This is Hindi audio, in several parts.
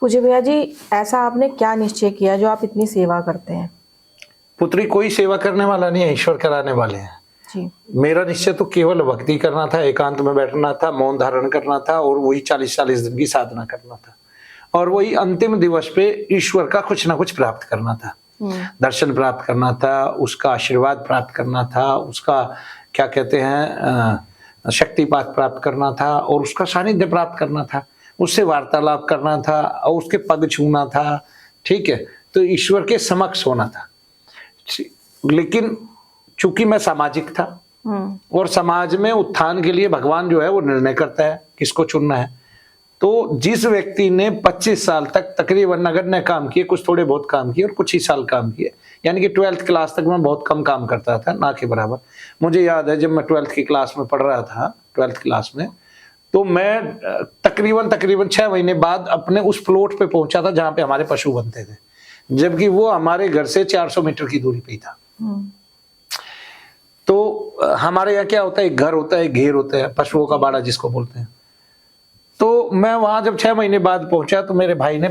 पूज्य भैया जी, ऐसा आपने क्या निश्चय किया जो आप इतनी सेवा करते हैं? पुत्री, कोई सेवा करने वाला नहीं है, ईश्वर कराने वाले हैं। जी। मेरा निश्चय तो केवल भक्ति करना था, एकांत में बैठना था, मौन धारण करना था और वही 40-40 दिन की साधना करना था और वही अंतिम दिवस पे ईश्वर का कुछ ना कुछ प्राप्त करना था। दर्शन प्राप्त करना था, उसका आशीर्वाद प्राप्त करना था, उसका क्या कहते हैं शक्तिपात प्राप्त करना था और उसका सानिध्य प्राप्त करना था, उससे वार्तालाप करना था और उसके पग छूना था। ठीक है, तो ईश्वर के समक्ष होना था। लेकिन चूंकि मैं सामाजिक था और समाज में उत्थान के लिए भगवान जो है वो निर्णय करता है किसको चुनना है। तो जिस व्यक्ति ने 25 साल तक तकरीबन नगण्य काम किए, कुछ थोड़े बहुत काम किए और कुछ ही साल काम किए, यानी कि 12th क्लास तक मैं बहुत कम काम करता था, ना के बराबर। मुझे याद है जब मैं 12th की क्लास में पढ़ रहा था, 12th क्लास में, तो मैं तकरीबन 6 महीने बाद अपने उस प्लॉट पे पहुंचा था जहां पे हमारे पशु बनते थे, जबकि वो हमारे घर से 400 मीटर की दूरी पे ही था। तो हमारे यहाँ क्या होता है, एक घर होता है, एक घेर होता है, पशुओं का बाड़ा जिसको बोलते हैं। तो मैं वहां जब 6 महीने बाद पहुंचा तो मेरे भाई ने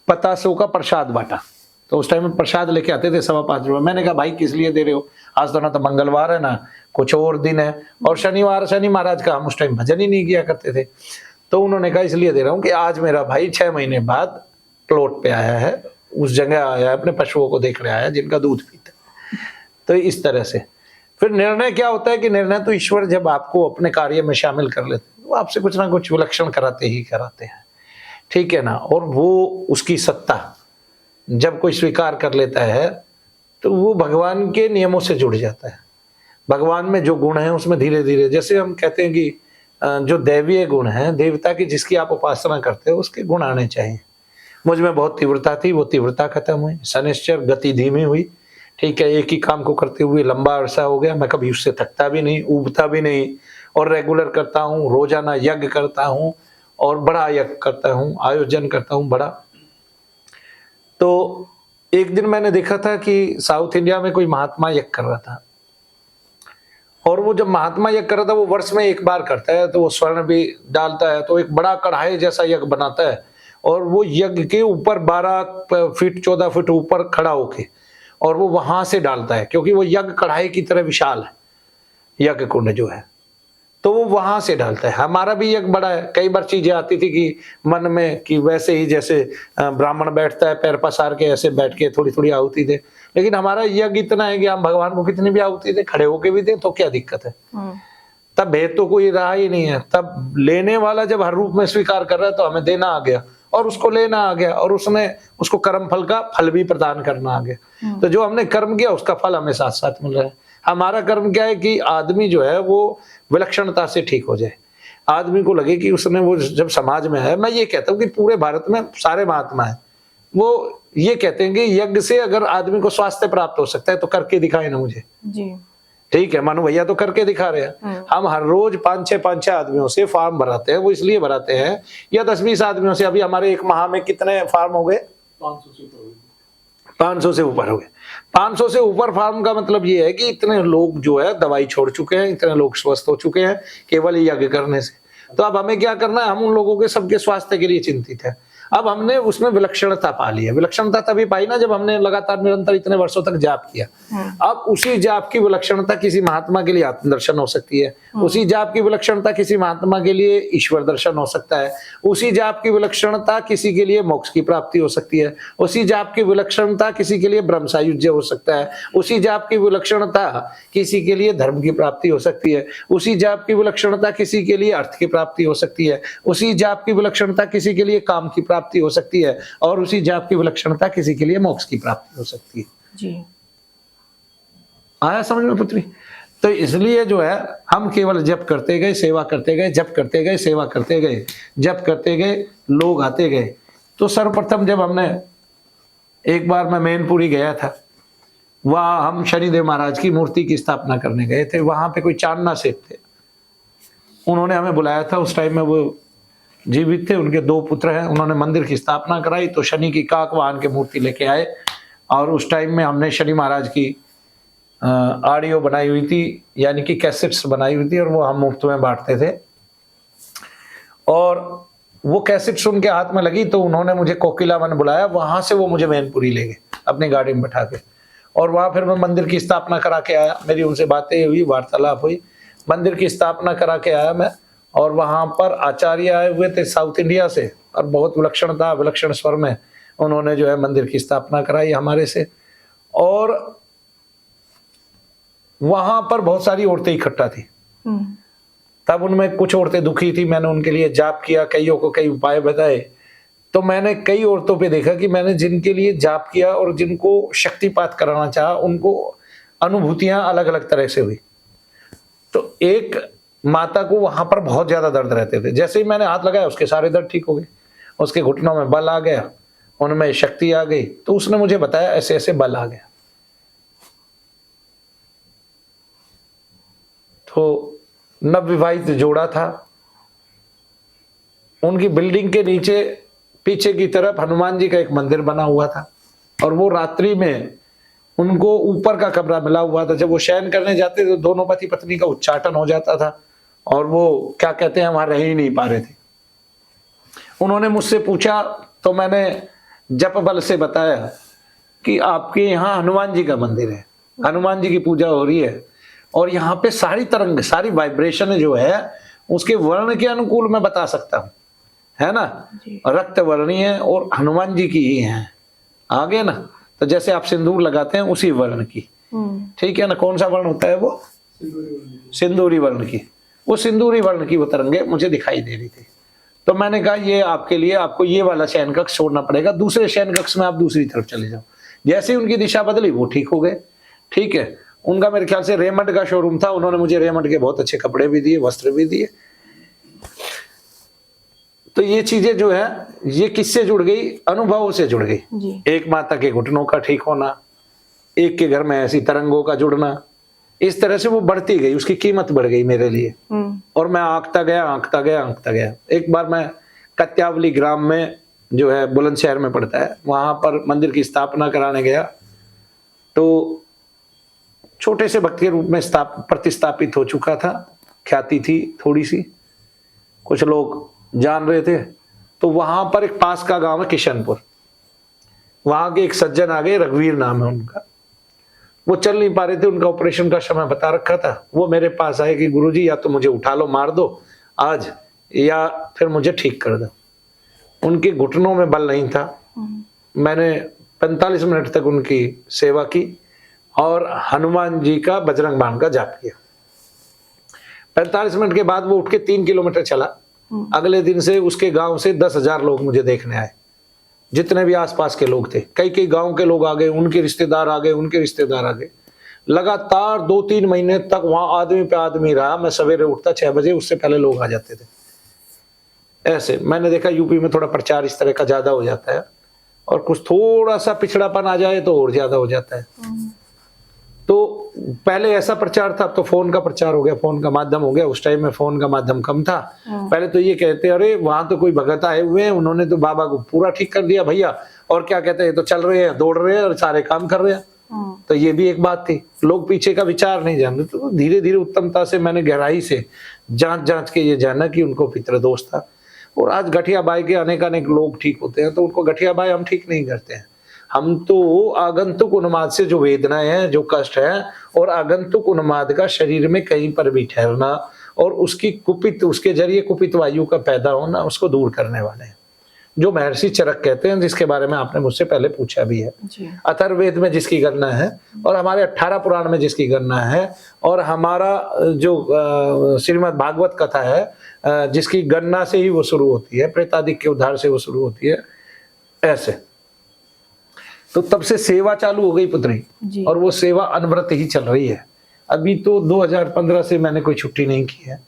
पतासों का प्रसाद बांटा। तो उस टाइम में प्रसाद लेके आते थे 5.25 रुपए। मैंने कहा भाई किस लिए दे रहे हो, आज तो ना तो मंगलवार है ना कुछ और दिन है, और शनिवार शनि महाराज का हम उस टाइम भजन ही नहीं किया करते थे। तो उन्होंने कहा इसलिए दे रहा हूँ कि आज मेरा भाई 6 महीने बाद प्लॉट पे आया है, उस जगह आया है, अपने पशुओं को देखने आया है जिनका दूध पीता है। तो इस तरह से फिर निर्णय क्या होता है कि निर्णय तो ईश्वर जब आपको अपने कार्य में शामिल कर लेते हैं वो आपसे कुछ ना कुछ विलक्षण कराते ही कराते हैं। ठीक है ना, और वो उसकी सत्ता जब कोई स्वीकार कर लेता है तो वो भगवान के नियमों से जुड़ जाता है। भगवान में जो गुण है उसमें धीरे धीरे, जैसे हम कहते हैं कि जो दैवीय गुण है, देवता की जिसकी आप उपासना करते हो उसके गुण आने चाहिए। मुझ में बहुत तीव्रता थी, वो तीव्रता खत्म हुई, शनिश्चर गति धीमी हुई। ठीक है, एक ही काम को करते हुए लंबा अरसा हो गया, मैं कभी उससे थकता भी नहीं, ऊबता भी नहीं, और रेगुलर करता हूँ, रोजाना यज्ञ करता हूँ और बड़ा यज्ञ करता हूँ, आयोजन करता हूँ बड़ा। तो एक दिन मैंने देखा था कि साउथ इंडिया में कोई महात्मा यज्ञ कर रहा था, और वो जब महात्मा यज्ञ कर रहा था वो वर्ष में एक बार करता है, तो वो स्वर्ण भी डालता है, तो एक बड़ा कढ़ाई जैसा यज्ञ बनाता है और वो यज्ञ के ऊपर 12 फीट 14 फीट ऊपर खड़ा होके और वो वहां से डालता है, क्योंकि वो यज्ञ कढ़ाई की तरह विशाल है यज्ञ कुंड जो है, तो वो वहां से डालता है। हमारा भी यज्ञ बड़ा है, कई बार चीजें आती थी कि मन में कि वैसे ही जैसे ब्राह्मण बैठता है पैर पसार के, ऐसे बैठ के थोड़ी थोड़ी आहुति दे, लेकिन हमारा यज्ञ इतना है कि हम भगवान को कितनी भी आहुति दे, खड़े होके भी दे तो क्या दिक्कत है। तब भेद तो कोई रहा ही नहीं है। तब लेने वाला जब हर रूप में स्वीकार कर रहा है तो हमें देना आ गया और उसको लेना आ गया, और उसने उसको कर्म फल का फल भी प्रदान करना आ गया। तो जो हमने कर्म किया उसका फल हमें साथ साथ मिल रहा है। हमारा कर्म क्या है कि आदमी जो है वो विलक्षणता से ठीक हो जाए, आदमी को लगे कि उसने वो जब समाज में है, मैं ये कहता हूँ कि पूरे भारत में सारे महात्मा है वो ये कहते हैं कि यज्ञ से अगर आदमी को स्वास्थ्य प्राप्त हो सकता है तो करके दिखाए ना मुझे जी। ठीक है, मानो भैया तो करके दिखा रहे हैं। हम हर रोज 5-6 आदमियों से फॉर्म भराते हैं, वो इसलिए भराते हैं, या 10-20 आदमियों से। अभी हमारे एक माह में कितने फार्म हो गए? 500 से ऊपर हो गए। 500 से ऊपर फार्म का मतलब ये है कि इतने लोग जो है दवाई छोड़ चुके हैं, इतने लोग स्वस्थ हो चुके हैं केवल यज्ञ करने से। तो अब हमें क्या करना है, हम उन लोगों के सबके स्वास्थ्य के लिए चिंतित है। अब हमने उसमें विलक्षणता पा ली है। विलक्षणता तभी पाई ना जब हमने लगातार निरंतर इतने वर्षों तक जाप किया। अब उसी जाप की विलक्षणता किसी महात्मा के लिए आत्मदर्शन हो सकती है, उसी जाप की विलक्षणता किसी महात्मा के लिए ईश्वर दर्शन हो सकता है, उसी जाप की विलक्षणता किसी के लिए मोक्ष की प्राप्ति हो सकती है, उसी जाप की विलक्षणता किसी के लिए ब्रह्म सायुज्य हो सकता है, उसी जाप की विलक्षणता किसी के लिए धर्म की प्राप्ति हो सकती है, उसी जाप की विलक्षणता किसी के लिए अर्थ की प्राप्ति हो सकती है, उसी जाप की विलक्षणता किसी के लिए काम की प्राप्ति हो सकती है, और उसी जाप की विलक्षणता किसी के लिए मोक्ष की प्राप्ति हो सकती है जी। आया समझ में पुत्री? तो इसलिए जो है हम केवल जप करते गए, सेवा करते गए, जप करते गए, सेवा करते गए, जप करते गए, लोग आते गए। तो सर्वप्रथम जब हमने एक बार मैं मैनपुरी गया था, वहां हम शनिदेव महाराज की मूर्ति की स्थापना करने गए थे। वहां पे कोई चांदना सेठ थे, उन्होंने हमें बुलाया था। उस टाइम में वो जीवित थे, उनके 2 पुत्र हैं। उन्होंने मंदिर की स्थापना कराई तो शनि की काक वाहन के मूर्ति लेके आए, और उस टाइम में हमने शनि महाराज की ऑडियो बनाई हुई थी, यानी कि कैसेट्स बनाई हुई थी, और वो हम मुफ्त में बांटते थे। और वो कैसेट सुन के हाथ में लगी तो उन्होंने मुझे कोकिला वन बुलाया, वहां से वो मुझे मैनपुरी ले गए अपनी गाड़ी में बैठा के, और वहां फिर मैं मंदिर की स्थापना करा के आया। मेरी उनसे बातें हुई, वार्तालाप हुई, मंदिर की स्थापना करा के आया मैं। और वहां पर आचार्य आए हुए थे साउथ इंडिया से, और बहुत विलक्षण स्वर में उन्होंने जो है मंदिर की स्थापना कराई हमारे से। और वहां पर बहुत सारी औरतें इकट्ठा थी। तब उनमें कुछ औरतें दुखी थी, मैंने उनके लिए जाप किया, कईयों को कई उपाय बताए। तो मैंने कई औरतों पे देखा कि मैंने जिनके लिए जाप किया और जिनको शक्तिपात कराना चाहा, उनको अनुभूतियां अलग अलग तरह से हुई। तो एक माता को वहां पर बहुत ज्यादा दर्द रहते थे, जैसे ही मैंने हाथ लगाया उसके सारे दर्द ठीक हो गए, उसके घुटनों में बल आ गया, उनमें शक्ति आ गई। तो उसने मुझे बताया ऐसे ऐसे बल आ गया। तो नवविवाहित जोड़ा था, उनकी बिल्डिंग के नीचे पीछे की तरफ हनुमान जी का एक मंदिर बना हुआ था, और वो रात्रि में उनको ऊपर का कमरा मिला हुआ था। जब वो शयन करने जाते तो दोनों पति पत्नी का उच्चाटन हो जाता था, और वो क्या कहते हैं वहां रह ही नहीं पा रहे थे। उन्होंने मुझसे पूछा तो मैंने जप बल से बताया कि आपके यहाँ हनुमान जी का मंदिर है, हनुमान जी की पूजा हो रही है, और यहाँ पे सारी तरंग, सारी वाइब्रेशन जो है उसके वर्ण के अनुकूल मैं बता सकता हूँ, है ना, रक्त वर्णीय है और हनुमान जी की ही है। आगे ना, तो जैसे आप सिंदूर लगाते हैं उसी वर्ण की, ठीक है ना। कौन सा वर्ण होता है वो? सिंदूरी वर्ण की। वो सिंदूरी वर्ण की वो तरंगे मुझे दिखाई दे रही थी। तो मैंने कहा ये आपके लिए, आपको ये वाला शयन कक्ष छोड़ना पड़ेगा, दूसरे शयन कक्ष में आप दूसरी तरफ चले जाओ। जैसे ही उनकी दिशा बदली वो ठीक हो गए। ठीक है, उनका मेरे ख्याल से रेमंड का शोरूम था, उन्होंने मुझे रेमंड के बहुत अच्छे कपड़े भी दिए, वस्त्र भी दिए। तो ये चीजें जो है ये किससे जुड़ गई? अनुभवों से जुड़ गई। एक माता के घुटनों का ठीक होना, एक के घर में ऐसी तरंगों का जुड़ना, इस तरह से वो बढ़ती गई, उसकी कीमत बढ़ गई मेरे लिए। और मैं आंकता गया। एक बार मैं कत्यावली ग्राम में जो है बुलंदशहर में पड़ता है, वहां पर मंदिर की स्थापना कराने गया। तो छोटे से भक्त के रूप में प्रतिस्थापित हो चुका था, ख्याति थी थोड़ी सी, कुछ लोग जान रहे थे। तो वहां पर एक पास का गांव है किशनपुर, वहां के एक सज्जन आ गए, रघुवीर नाम है उनका। वो चल नहीं पा रहे थे, उनका ऑपरेशन का समय बता रखा था। वो मेरे पास आए कि गुरुजी या तो मुझे उठा लो, मार दो आज, या फिर मुझे ठीक कर दो। उनके घुटनों में बल नहीं था। मैंने 45 मिनट तक उनकी सेवा की और हनुमान जी का बजरंग बाण का जाप किया। 45 मिनट के बाद वो उठ के 3 किलोमीटर चला। अगले दिन से उसके गांव से 10,000 लोग मुझे देखने आए, जितने भी आसपास के लोग थे। कई गांव के लोग आ गए, उनके रिश्तेदार आ गए, लगातार 2-3 महीने तक वहां आदमी पे आदमी रहा। मैं सवेरे उठता 6 बजे, उससे पहले लोग आ जाते थे। ऐसे मैंने देखा यूपी में थोड़ा प्रचार इस तरह का ज्यादा हो जाता है, और कुछ थोड़ा सा पिछड़ापन आ जाए तो और ज्यादा हो जाता है। तो पहले ऐसा प्रचार था, अब तो फोन का प्रचार हो गया, फोन का माध्यम हो गया। उस टाइम में फोन का माध्यम कम था। पहले तो ये कहते अरे वहां तो कोई भगत आए हुए हैं, उन्होंने तो बाबा को पूरा ठीक कर दिया भैया, और क्या कहते हैं, तो चल रहे हैं, दौड़ रहे हैं और सारे काम कर रहे हैं। तो ये भी एक बात थी, लोग पीछे का विचार नहीं जानते। तो धीरे धीरे उत्तमता से मैंने गहराई से जांच के ये जाना कि उनको पितृदोष था। और आज गठिया बाई के अनेक लोग ठीक होते हैं, तो उनको गठिया बाई हम ठीक नहीं करते हैं। हम तो आगंतुक उन्माद से जो वेदनाएं हैं, जो कष्ट है, और आगंतुक उन्माद का शरीर में कहीं पर भी ठहरना और उसके जरिए कुपित वायु का पैदा होना, उसको दूर करने वाले हैं, जो महर्षि चरक कहते हैं, जिसके बारे में आपने मुझसे पहले पूछा भी है। अथर्ववेद में जिसकी गणना है, और हमारे 18 पुराण में जिसकी गणना है, और हमारा जो श्रीमद् भागवत कथा है जिसकी गणना से ही वो शुरू होती है, प्रेतादिक के उद्धार से वो शुरू होती है। ऐसे तो तब से सेवा चालू हो गई पुत्री, और वो सेवा अनवरत ही चल रही है। अभी तो 2015 से मैंने कोई छुट्टी नहीं की है,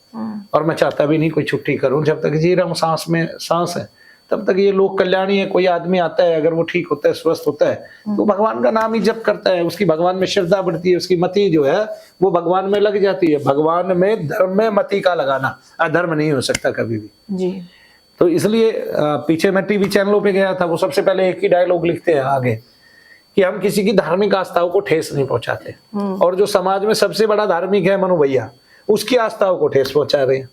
और मैं चाहता भी नहीं कोई छुट्टी करूं। जब तक जी रहा हूं, सांस में सांस है, तब तक ये लोक कल्याणी है। कोई आदमी आता है, अगर वो ठीक होता है, स्वस्थ होता है, तो भगवान का नाम ही जप करता है, उसकी भगवान में श्रद्धा बढ़ती है, उसकी मति जो है वो भगवान में लग जाती है। भगवान में, धर्म में मति का लगाना, अधर्म नहीं हो सकता कभी भी जी। तो इसलिए पीछे मैं टीवी चैनलों पे गया था, वो सबसे पहले एक ही डायलॉग लिखते हैं आगे कि हम किसी की धार्मिक आस्थाओं को ठेस नहीं पहुंचाते, और जो समाज में सबसे बड़ा धार्मिक है मनु भैया, उसकी आस्थाओं को ठेस पहुंचा रहे हैं।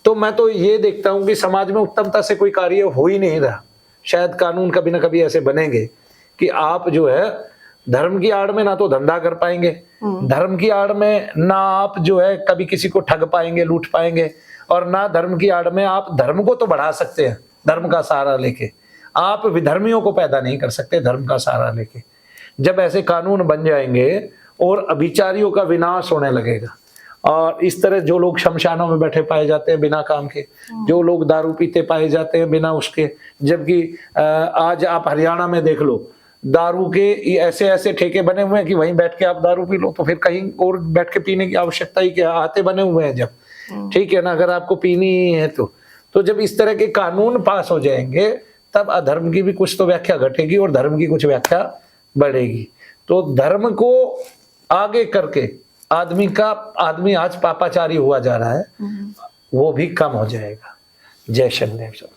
तो मैं तो ये देखता हूं कि समाज में उत्तमता से कोई कार्य हो ही नहीं रहा। शायद कानून कभी ना कभी ऐसे बनेंगे कि आप जो है धर्म की आड़ में ना तो धंधा कर पाएंगे, धर्म की आड़ में ना आप जो है कभी किसी को ठग पाएंगे, लूट पाएंगे, और ना धर्म की आड़ में आप धर्म को तो बढ़ा सकते हैं धर्म का सहारा लेके, आप विधर्मियों को पैदा नहीं कर सकते धर्म का सहारा लेके। जब ऐसे कानून बन जाएंगे और अभिचारियों का विनाश होने लगेगा, और इस तरह जो लोग शमशानों में बैठे पाए जाते हैं बिना काम के, जो लोग दारू पीते पाए जाते हैं बिना उसके, जबकि आज आप हरियाणा में देख लो, दारू के ऐसे ऐसे ठेके बने हुए हैं कि वहीं बैठ के आप दारू पी लो, तो फिर कहीं और बैठ के पीने की आवश्यकता ही क्या, आते बने हुए हैं जब, ठीक है ना, अगर आपको पीनी ही है तो जब इस तरह के कानून पास हो जाएंगे तब अधर्म की भी कुछ तो व्याख्या घटेगी और धर्म की कुछ व्याख्या बढ़ेगी। तो धर्म को आगे करके आदमी आज पापाचारी हुआ जा रहा है, वो भी कम हो जाएगा। जय शनिदेव।